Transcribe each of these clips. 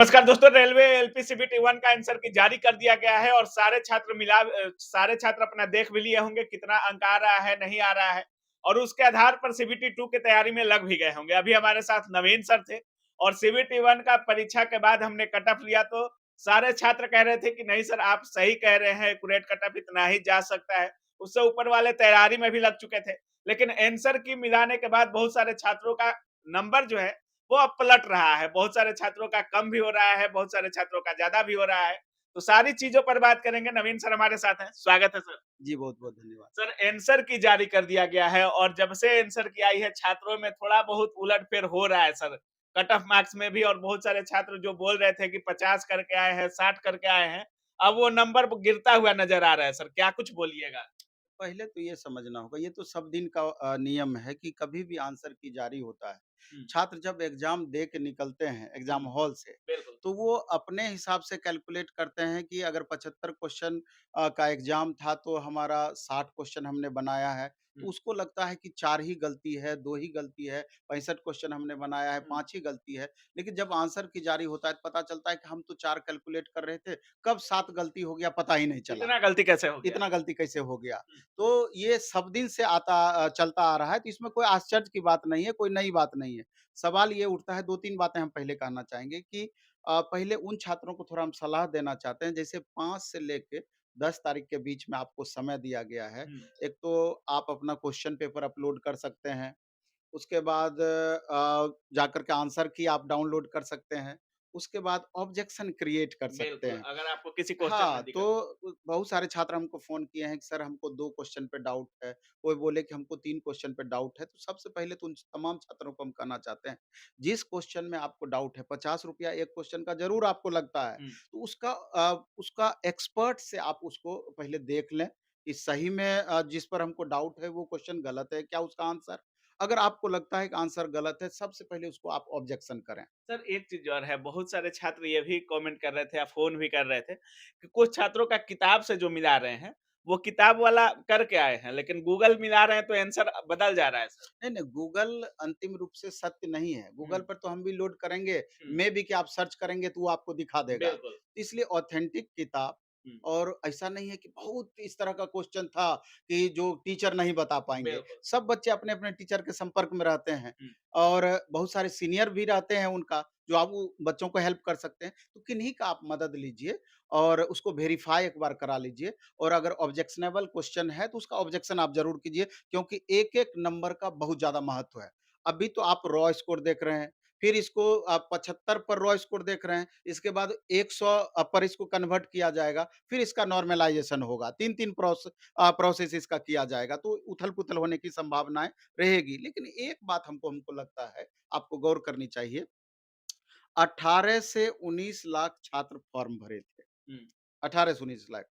नमस्कार दोस्तों, रेलवे एलपीसीबीटी 1 का आंसर की जारी कर दिया गया है और सारे छात्र अपना देख भी लिए होंगे कितना अंक आ रहा है, नहीं आ रहा है और उसके आधार पर सीबीटी 2 की तैयारी में लग भी गए होंगे। अभी हमारे साथ नवीन सर थे और सीबीटी 1 का परीक्षा के बाद हमने कट ऑफ लिया तो सारे छात्र कह रहे थे कि नहीं सर आप सही कह रहे हैं, एक्यूरेट कट ऑफ इतना ही जा सकता है। उससे ऊपर वाले तैयारी में भी लग चुके थे। लेकिन आंसर की मिलाने के बाद बहुत सारे छात्रों का नंबर जो है वो अब पलट रहा है। बहुत सारे छात्रों का कम भी हो रहा है, बहुत सारे छात्रों का ज़्यादा भी हो रहा है। तो सारी चीज़ों पर बात करेंगे, नवीन सर हमारे साथ हैं। स्वागत है सर। जी, बहुत-बहुत धन्यवाद। सर आंसर की जारी कर दिया गया है और जब से आंसर की आई है छात्रों में थोड़ा बहुत उलट-फेर हो रहा है सर। कट ऑफ मार्क्स में भी और बहुत सारे छात्र जो बोल रहे थे कि 50 करके आए हैं, 60 करके आए हैं, अब वो नंबर गिरता हुआ नज़र आ रहा है सर। क्या कुछ बोलिएगा? पहले तो ये समझना होगा, ये तो सब दिन का नियम है कि कभी भी आंसर की जारी होता है। हुँ, छात्र जब एग्ज़ाम दे के निकलते हैं एग्ज़ाम हुँ, हॉल से, बिल्कुल। तो वो अपने हिसाब से कैलकुलेट करते हैं कि अगर 75 क्वेश्चन का एग्ज़ाम था तो हमारा 60 क्वेश्चन हमने बनाया है। तो हुँ, उसको लगता है कि 4 ही गलती है, 2 ही गलती है, 65 क्वेश्चन हमने बनाया है, हुँ। 5 ही गलती है। लेकिन जब आंसर की जारी होता है तो पता चलता है कि हम तो 4 कैलकुलेट कर रहे थे, कब 7 गलती हो गया पता ही नहीं चला। इतना गलती कैसे हो गया? इतना गलती कैसे हो गया? हुँ, तो ये सब दिन से चलता आ रहा है, तो इसमें कोई आश्चर्य की बात नहीं है, कोई नई बात नहीं है। सवाल ये उठता है 2-3 बातें हम पहले कहना चाहेंगे कि पहले उन छात्रों को थोड़ा हम सलाह देना चाहते हैं, जैसे 5 से लेके 10 तारीख के बीच में आपको समय दिया गया है। हुँ, एक तो आप अपना क्वेश्चन पेपर अपलोड कर सकते हैं। उसके बाद जाकर के आंसर की आप डाउनलोड कर सकते हैं। उसके बाद ऑब्जेक्शन क्रिएट कर सकते बिल्कुल, हैं। अगर आपको किसी क्वेश्चन हाँ, में दिक्कत तो बहुत सारे छात्र हमको फ़ोन किए हैं कि सर हमको 2 क्वेश्चन पे डाउट है, कोई बोले कि हमको 3 क्वेश्चन पे डाउट है। तो सबसे पहले तो उन तमाम छात्रों को हम कहना चाहते हैं, जिस क्वेश्चन में आपको डाउट है, ₹50 एक क्वेश्चन का ज़रूर आपको लगता है, हुँ, तो उसका एक्सपर्ट से आप उसको पहले देख लें कि सही में जिस पर हमको डाउट है वो क्वेश्चन गलत है क्या उसका आंसर? अगर आपको लगता है कि आंसर गलत है, सबसे पहले उसको आप ऑब्जेक्शन करें। सर एक चीज़ और है, बहुत सारे छात्र ये भी कमेंट कर रहे थे या फ़ोन भी कर रहे थे कि कुछ छात्रों का किताब से जो मिला रहे हैं, वो किताब वाला करके आए हैं, लेकिन गूगल मिला रहे हैं तो आंसर बदल जा रहा है सर। नहीं, नहीं, गूगल अंतिम रूप से सत्य नहीं है। गूगल हुँ, पर तो हम भी लोड करेंगे, हुँ, मेबी कि आप सर्च करेंगे तो वो आपको दिखा देगा। बिल्कुल। इसलिए ऑथेंटिक किताब हुँ, और ऐसा नहीं है कि बहुत इस तरह का क्वेश्चन था कि जो टीचर नहीं बता पाएँगे। बिल्कुल। सब बच्चे अपने-अपने टीचर के संपर्क में रहते हैं हुँ, और बहुत सारे सीनियर भी रहते हैं उनका, जो आप वो बच्चों को हेल्प कर सकते हैं। तो किन्हीं का आप मदद लीजिए और उसको वेरीफ़ाई एक बार करा लीजिए और अगर ऑब्जेक्शनेबल क्वेश्चन है तो उसका ऑब्जेक्शन आप ज़रूर कीजिए क्योंकि एक-एक नंबर का बहुत ज़्यादा महत्व है। अभी तो आप रॉ स्कोर देख रहे हैं, फिर इसको आप 75 पर रॉ स्कोर देख रहे हैं, इसके बाद 100 पर इसको कन्वर्ट किया जाएगा, फिर इसका नॉर्मलाइज़ेशन होगा। 3-3 प्रोसेस इसका किया जाएगा, तो उथल-पुथल होने की संभावनाएँ रहेगी। लेकिन एक बात हमको लगता है, आपको गौर करनी चाहिए, 18 से 19 लाख छात्र फॉर्म भरे थे, हुँ, 18 से 19 लाख।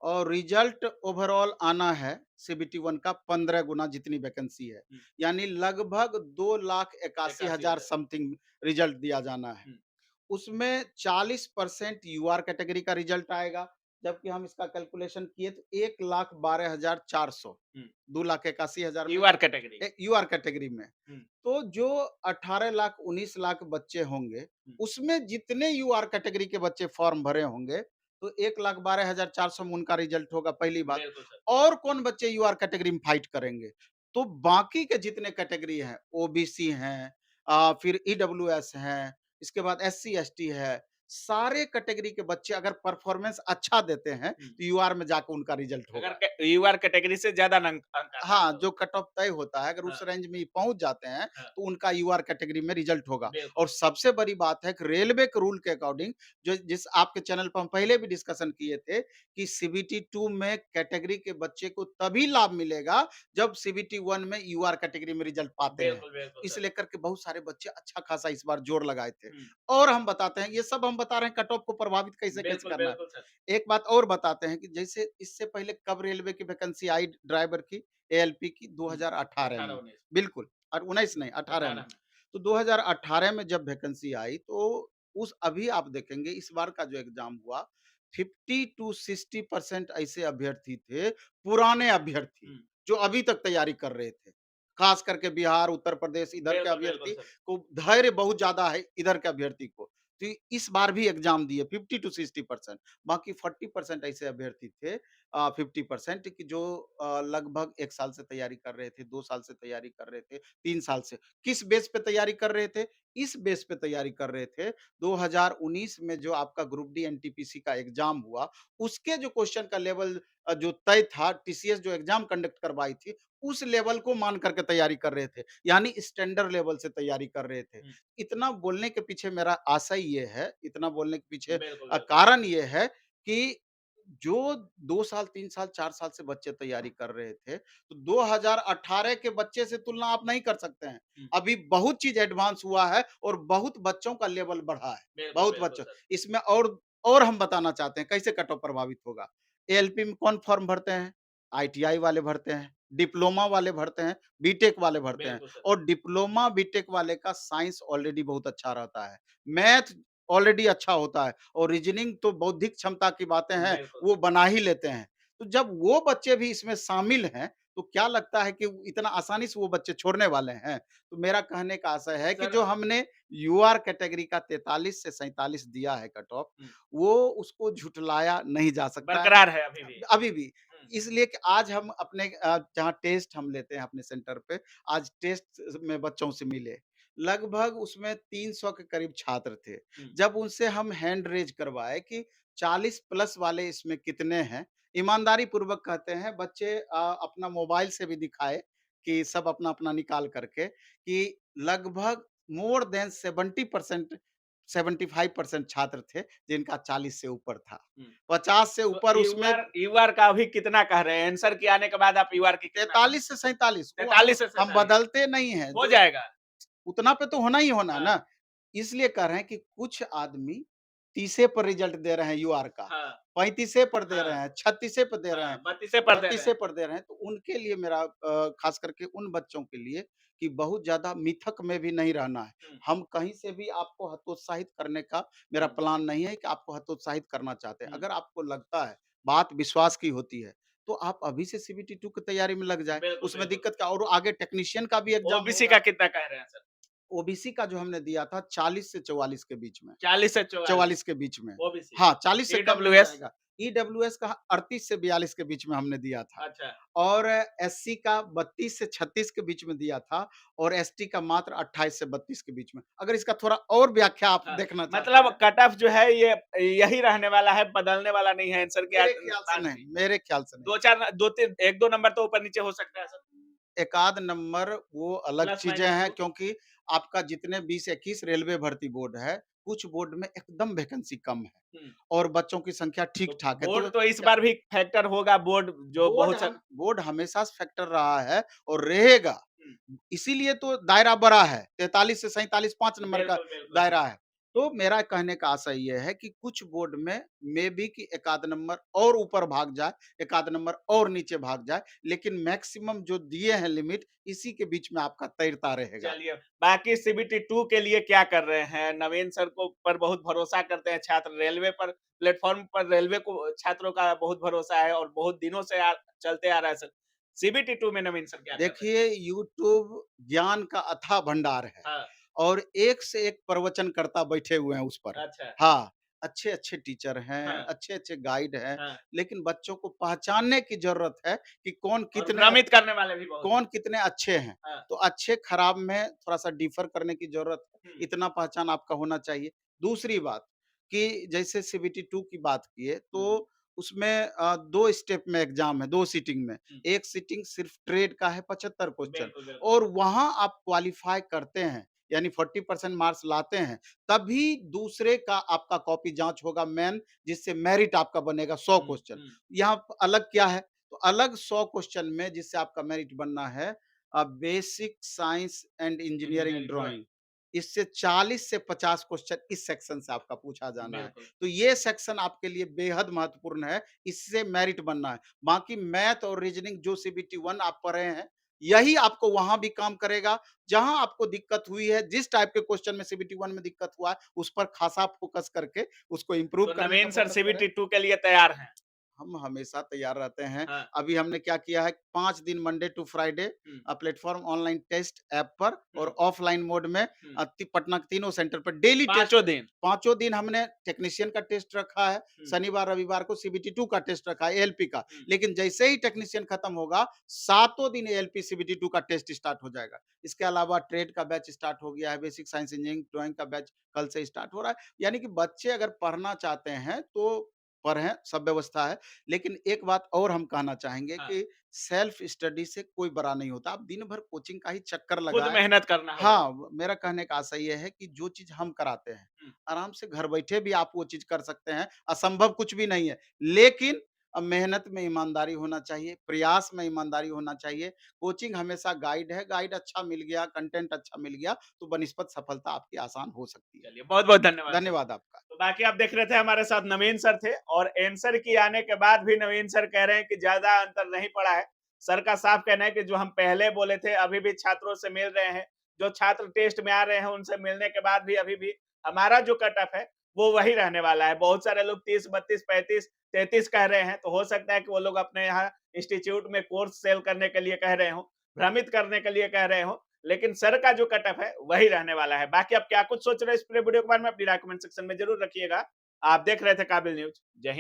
और रिजल्ट ओवरऑल आना है सीबीटी 1 का 15 गुना जितनी वैकेंसी है। हुँ, यानी लगभग 2,81,000 81,000 समथिंग रिजल्ट दिया जाना है। हुँ, उसमें 40% यूआर कैटेगरी का रिजल्ट आएगा, जबकि हम इसका कैलकुलेशन किए तो 1,12,400 हुँ, 2,81,000 में यूआर कैटेगरी। यूआर कैटेगरी में। हुँ, तो जो 18 लाख 19 लाख बच्चे होंगे, हुँ, उसमें जितने यूआर कैटेगरी के बच्चे फॉर्म भरे होंगे, तो 1,12,400 में उनका रिजल्ट होगा पहली बात। बिल्कुल सर। और कौन बच्चे यूआर कैटेगरी में फाइट करेंगे? तो बाकी के जितने कैटेगरी हैं, ओबीसी हैं फिर ईडब्ल्यूएस हैं, इसके बाद एससी एसटी है, सारे कैटेगरी के बच्चे अगर परफॉर्मेंस अच्छा देते हैं, हुँ, तो यूआर में जाके उनका रिजल्ट अगर होगा। कै यूआर कैटेगरी से ज़्यादा नंक अंक आता है हाँ, तो। जो कट ऑफ तय होता है, अगर हाँ, उस रेंज में पहुँच जाते हैं, हाँ, तो उनका यूआर कैटेगरी में रिज़ल्ट होगा। बिल्कुल। और सबसे बड़ी बात है कि रेलवे के रूल के अकॉर्डिंग जो जिस आपके चैनल पर हम पहले भी डिस्कशन किए थे कि सीबीटी 2 में कैटेगरी के बच्चे को तभी लाभ मिलेगा, जब सीबीटी 1 में यूआर कैटेगरी में रिज़ल्ट पाते हैं। बिल्कुल, बिल्कुल इसे सर। लेकर के बहुत सारे बच्चे अच्छा खासा इस बार जोर लगाए थे। हुँ, और हम बताते हैं, ये सब हम बता रहे हैं कट ऑफ को प्रभावित कैसे-कैसे बिल्कुल, करना है। बिल्कुल सर। एक बात और बताते हैं कि जैसे इससे पहले कब रेलवे की वैकेंसी आई ड्राइवर की? एएलपी की हुँ, 2018 में, 18-19 बिल्कुल और 19 नहीं 18 में। 18 में। तो 2018 में जब वैकेंसी आई तो उस अभी आप देखेंगे इस बार का जो एग्ज़ाम हुआ 50 टू 60% ऐसे अभ्यर्थी थे, पुराने अभ्यर्थी, हुँ, जो अभी तक तैयारी कर रहे थे। ख़ास करके बिहार, उत्तर प्रदेश इधर के बिल्कुल, बिल्कुल अभ्यर्थी सर। को धैर्य बहुत ज़्यादा है इधर के अभ्यर्थी को। तो इस बार भी एग्ज़ाम दिए 50 टू 60%। बाकी 40% ऐसे अभ्यर्थी थे 50% कि जो लगभग 1 साल से तैयारी कर रहे थे, 2 साल से तैयारी कर रहे थे, 3 साल से। किस बेस पे तैयारी कर रहे थे? इस बेस पे तैयारी कर रहे थे 2019 में जो आपका ग्रुप डी एनटीपीसी का एग्ज़ाम हुआ, उसके जो क्वेश्चन का लेवल जो तय था, टीसीएस जो एग्ज़ाम कंडक्ट करवाई थी, उस लेवल को मान कर के तैयारी कर रहे थे। यानी स्टैंडर्ड लेवल से तैयारी कर रहे थे। हुँ, इतना बोलने के पीछे मेरा आशय ये है, इतना बोलने के पीछे बिल्कुल, बिल्कुल। कारण ये है कि जो 2 साल, 3 साल, 4 साल से बच्चे तैयारी कर रहे थे, तो 2018 के बच्चे से तुलना आप नहीं कर सकते हैं। हुँ, अभी बहुत चीज़ एडवांस हुआ है और बहुत बच्चों का लेवल बढ़ा है, बिल्कुल, बहुत बिल्कुल बच्चों सर। इसमें और हम बताना चाहते हैं कैसे कट ऑफ प्रभावित होगा। एएलपी में कौन फॉर्म भरते हैं? आईटीआई वाले भरते हैं, डिप्लोमा वाले भरते हैं, बीटेक वाले भरते हैं बिल्कुल सर। और डिप्लोमा, बीटेक वाले का साइंस ऑलरेडी बहुत अच्छा रहता है। मैथ ऑलरेडी अच्छा होता है और रीजनिंग तो बौद्धिक क्षमता की बातें हैं, बिल्कुल। वो बना ही लेते हैं। तो जब वो बच्चे भी इसमें शामिल हैं, तो क्या लगता है कि इतना आसानी से वो बच्चे छोड़ने वाले हैं? तो मेरा कहने का आशय है कि सर जो हमने यूआर कैटेगरी का 43 से 47 दिया है कट ऑफ, हुँ, वो उसको झुठलाया नहीं जा सकता है, बरकरार है अभी भी। अभी भी। हुँ, इसलिए कि आज हम अपने जहाँ टेस्ट हम लेते हैं अपने सेंटर पे, आज टेस्ट में बच्चों से मिले। लगभग उसमें 300 के करीब छात्र थे। हुँ, जब उनसे हम हैंड रेज़ करवाए कि 40 प्लस वाले इसमें कितने हैं? ईमानदारी पूर्वक कहते हैं बच्चे अपना मोबाइल से भी दिखाए कि सब अपना-अपना निकाल कर के कि लगभग मोर देन 70% 75% छात्र थे जिनका 40 से ऊपर था। हुँ। 50 से तो ऊपर उसमें यूआर का अभी कितना कह रहे हैं? आंसर के आने के बाद आप यूआर की कितना कहेंगे? 43 से 47 वो 43 से हम 47 बदलते नहीं हैं, हो जो जाएगा। उतना पे तो होना ही होना है हाँ, ना। इसलिए कह रहे हैं कि कुछ आदमी 30 पर रिज़ल्ट दे रहे हैं यूआर का, हाँ, 35 पर दे रहे हाँ, हैं, 36 पर दे रहे हाँ, हैं, 32 पर दे रहे 32 हैं। पर दे रहे हैं, तो उनके लिए मेरा ख़ास करके उन बच्चों के लिए कि बहुत ज़्यादा मिथक में भी नहीं रहना है। हुँ, हम कहीं से भी आपको हतोत्साहित करने का मेरा हुँ, प्लान नहीं है कि आपको हतोत्साहित करना चाहते हैं। हुँ, अगर आपको लगता है, बात विश्वास की होती है, तो आप अभी से सीबीटी 2 की तैयारी में लग जाएँ, बिल्कुल, उसमें बिल्कुल। दिक्कत क्या और आगे टेक्नीशियन का भी एग्ज़ाम ओबीसी होगा। का कितना कह रहे हैं सर? ओबीसी का जो हमने दिया था 40 से 44 के बीच में, 40 से 44 44 के बीच में। ओबीसी, हाँ, 40 से कम नहीं ईडब्ल्यूएस जाएगा। ईडब्ल्यूएस का 38 से 42 के बीच में हमने दिया था अच्छा, और एससी का 32 से 36 के बीच में दिया था और एसटी का मात्र 28 से 32 के बीच में। अगर इसका थोड़ा और व्याख्या आप हाँ, देखना चाहते मतलब हैं, कट ऑफ जो है ये यही रहने वाला है, बदलने वाला नहीं है आंसर के मेरे आज ख्याल से बाद नहीं, भी। मेरे ख्याल से नहीं। 2-4 2-3 1-2 नंबर तो ऊपर-नीचे हो सकता है सर, एकाध नंबर वो अलग प्लस चीज़ें माइनस हैं 2 क्योंकि आपका जितने 20-21 रेलवे भर्ती बोर्ड है, कुछ बोर्ड में एकदम वैकेंसी कम है हुँ, और बच्चों की संख्या तो ठीक-ठाक है। तो बोर्ड तो इस क्या बार भी फैक्टर होगा बोर्ड जो बहुत सा बोर्ड हमेशा से फैक्टर रहा है और रहेगा। हुँ, इसीलिए तो दायरा बड़ा है, 43 से 47 5 नंबर का बिल्कुल, बिल्कुल सर। दायरा है। तो मेरा कहने का आशय ये है कि कुछ बोर्ड में मेबी कि एकाध नंबर और ऊपर भाग जाए, एकाध नंबर और नीचे भाग जाए, लेकिन मैक्सिमम जो दिए हैं लिमिट, इसी के बीच में आपका तैरता रहेगा। चलिए, बाकी सीबीटी 2 के लिए क्या कर रहे हैं? नवीन सर को पर बहुत भरोसा करते हैं छात्र, रेलवे पर प्लेटफ़ॉर्म पर रेलवे को छात्रों का बहुत भरोसा है और बहुत दिनों से चलते आ रहा है सर। सीबीटी 2 में नवीन सर क्या कर रहे हैं? देखिए यूट्यूब ज्ञान का अथाह भंडार है हाँ, और एक से एक प्रवचनकर्ता बैठे हुए हैं उस पर। अच्छा, हाँ, अच्छे-अच्छे टीचर हैं, हाँ, अच्छे-अच्छे गाइड हैं, हाँ लेकिन बच्चों को पहचानने की ज़रूरत है कि और भ्रमित करने वाले भी बहुत हैं। कौन कितने अच्छे हैं। हाँ, तो अच्छे खराब में थोड़ा-सा डिफ़र करने की ज़रूरत है, हुँ, इतना पहचान आपका होना चाहिए। दूसरी बात कि जैसे सीबीटी 2 की बात किए हुँ, तो उसमें 2 स्टेप में एग्ज़ाम है, 2 सिटिंग में। हुँ, एक सिटिंग सिर्फ़ ट्रेड का है 75 क्वेश्चन बिल्कुल, बिल्कुल। और वहाँ आप क्वालीफ़ाई करते हैं, यानी 40% मार्क्स लाते हैं, तभी दूसरे का आपका कॉपी जाँच होगा मेन, जिससे मेरिट आपका बनेगा 100 हुँ, क्वेश्चन। हुँ, यहाँ अलग क्या है? तो अलग 100 क्वेश्चन में जिससे आपका मेरिट बनना है basic science and engineering engineering drawing, drawing. इससे 40 से 50 क्वेश्चन इस सेक्शन से आपका पूछा जाना है। बिल्कुल। तो ये सेक्शन आपके लिए बेहद महत्वपूर्ण है, इससे मेरिट बनना है। बाकी मैथ और रीजनिंग जो सीबीटी 1 आप पढ़े हैं, यही आपको वहाँ भी काम करेगा। जहाँ आपको दिक्कत हुई है, जिस टाइप के क्वेश्चन में सीबीटी 1 में दिक्कत हुआ है, उस पर खासा फ़ोकस करके उसको इम्प्रूव तो करने का नवीन सर फ़ोकस करें। सीबीटी 2 के लिए तैयार हैं। हम हमेशा तैयार रहते हैं। हाँ। अभी हमने क्या किया है 5 दिन मंडे टू फ्राइडे हुँ, प्लेटफ़ॉर्म ऑनलाइन टेस्ट ऐप पर हुँ, और ऑफ़लाइन मोड में हुँ। पटना के तीनों सेंटर पर डेली टेस्ट पाँचों दिन। पाँचों दिन हमने टेक्नीशियन का टेस्ट रखा है, हुँ, शनिवार, रविवार को सीबीटी 2 का टेस्ट रखा है, एएलपी का। हुँ। लेकिन जैसे ही टेक्नीशियन खत्म होगा, सातों दिन एएलपी सीबीटी 2 का टेस्ट स्टार्ट हो जाएगा। इसके अलावा ट्रेड का बैच स्टार्ट हो गया है, बेसिक साइंस इंजीनियरिंग, ड्राइंग का बैच कल से स्टार्ट हो रहा है। यानी कि बच्चे अगर पढ़ना चाहते हैं, तो पढ़ें, सब व्यवस्था है। लेकिन एक बात और हम कहना चाहेंगे हाँ, कि सेल्फ स्टडी से कोई बड़ा नहीं होता। आप दिन भर कोचिंग का ही चक्कर खुद लगाएँ। मेहनत करना होगा। हाँ, मेरा कहने का आशय ये है कि जो चीज़ हम कराते हैं, हुँ, आराम से घर बैठे भी आप वो चीज़ कर सकते हैं, असंभव कुछ भी नहीं है। लेकिन मेहनत में ईमानदारी होना चाहिए, प्रयास में ईमानदारी होना चाहिए। कोचिंग हमेशा गाइड है, गाइड अच्छा मिल गया, कंटेंट अच्छा मिल गया, तो बनिस्बत सफलता आपकी आसान हो सकती है। चलिए बहुत-बहुत धन्यवाद सर। धन्यवाद आपका। तो बाकी आप देख रहे थे हमारे साथ नवीन सर थे और आंसर की आने के बाद भी नवीन सर कह रहे हैं कि ज़्यादा अंतर नहीं पड़ा है। सर का साफ कहना है कि जो हम पहले बोले थे अभी भी छात्रों से मिल रहे हैं। जो छात्र टेस्ट में आ रहे हैं उनसे मिलने के बाद भी अभी भी हमारा जो कट ऑफ है वो वही रहने वाला है। बहुत सारे लोग 30, 32, 35, 33 कह रहे हैं तो हो सकता है कि वो लोग अपने यहाँ इंस्टीट्यूट में कोर्स सेल करने के लिए कह रहे हों, भ्रमित करने के लिए कह रहे हों। लेकिन सर का जो कट ऑफ है वही रहने वाला है। बाकी आप क्या कुछ सोच रहे हैं इस पूरे वीडियो के बारे में अपनी राय कमेंट सेक्शन में ज़रूर रखिएगा। आप देख रहे थे काबिल न्यूज़। जय हिंद।